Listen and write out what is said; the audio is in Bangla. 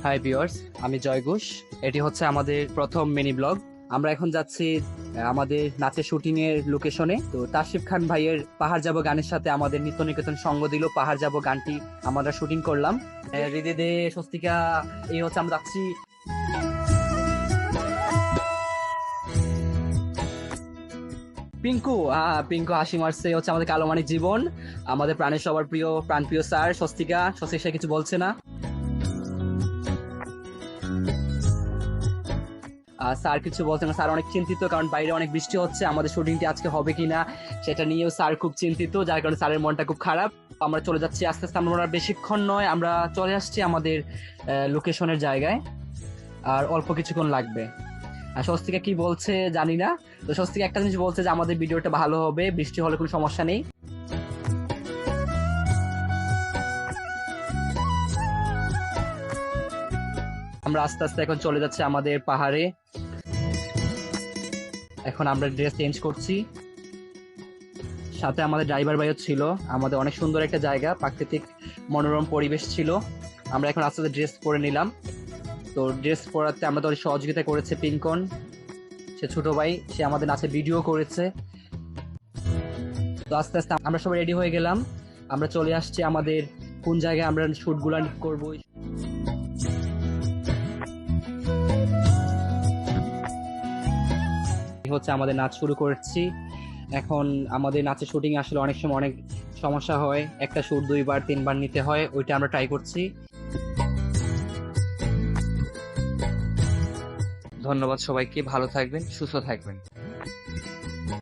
হাই ভিউয়ার্স, আমি জয় ঘোষ। এটি হচ্ছে আমাদের প্রথম মিনি ব্লগ। আমরা এখন যাচ্ছি আমাদের নাচের শুটিং এর লোকেশনে। তো তাশরিফ খান ভাইয়ের পাহাড় যাব গানের সাথে আমাদের নিত্য নিকেতন সঙ্গ দিল। পাহাড় যাব গানটি আমরা শুটিং করলাম। হৃদয় দে স্বস্তিকা, এই হচ্ছে আমরা যাচ্ছি। পিঙ্কু পিঙ্কু হাসি মারছে, হচ্ছে আমাদের কালো মানিক জীবন, আমাদের প্রাণের সবার প্রিয় প্রাণপ্রিয় স্যার স্বস্তিকা। স্বস্তিকা কিছু বলছে না। স্যার কিছু বলছে না, স্যার অনেক চিন্তিত, কারণ বাইরে অনেক বৃষ্টি হচ্ছে, আমাদের শুটিংটি আজকে হবে কিনা সেটা নিয়েও স্যার খুব চিন্তিত, যার কারণে স্যারের মনটা খুব খারাপ। আমরা চলে যাচ্ছি আস্তে আস্তে, আমরা বেশিক্ষণ নয়, আমরা চলে আসছি আমাদের লোকেশনের জায়গায়, আর অল্প কিছুক্ষণ লাগবে। আর স্বস্তিকা কি বলছে জানি না। তো স্বস্তিকা একটা জিনিস বলছে যে আমাদের ভিডিওটা ভালো হবে, বৃষ্টি হলে কোনো সমস্যা নেই। আমরা আস্তে আস্তে এখন চলে যাচ্ছি আমাদের পাহাড়ে। এখন আমরা ড্রেস চেঞ্জ করছি, সাথে আমাদের ড্রাইভার ভাইও ছিল। আমাদের অনেক সুন্দর একটা জায়গা, প্রাকৃতিক মনোরম পরিবেশ ছিল। আমরা এখন আস্তে আস্তে ড্রেস পরে নিলাম। তো ড্রেস পরাতে আমাদের অনেক সহযোগিতা করেছে পিঙ্কন, সে ছোট ভাই, সে আমাদের নাচে ভিডিও করেছে। তো আস্তে আস্তে আমরা সবাই রেডি হয়ে গেলাম। আমরা চলে আসছি আমাদের কোন জায়গায় আমরা শুটগুলো করবো। হচ্ছে আমাদের নাচ শুরু করছি এখন। আমাদের নাচের শুটিং আসলে অনেক সময় অনেক সমস্যা হয়, একটা শুট 2 বার 3 বার নিতে হয়, ওইটা আমরা ট্রাই করছি। ধন্যবাদ সবাইকে, ভালো থাকবেন, সুস্থ থাকবেন।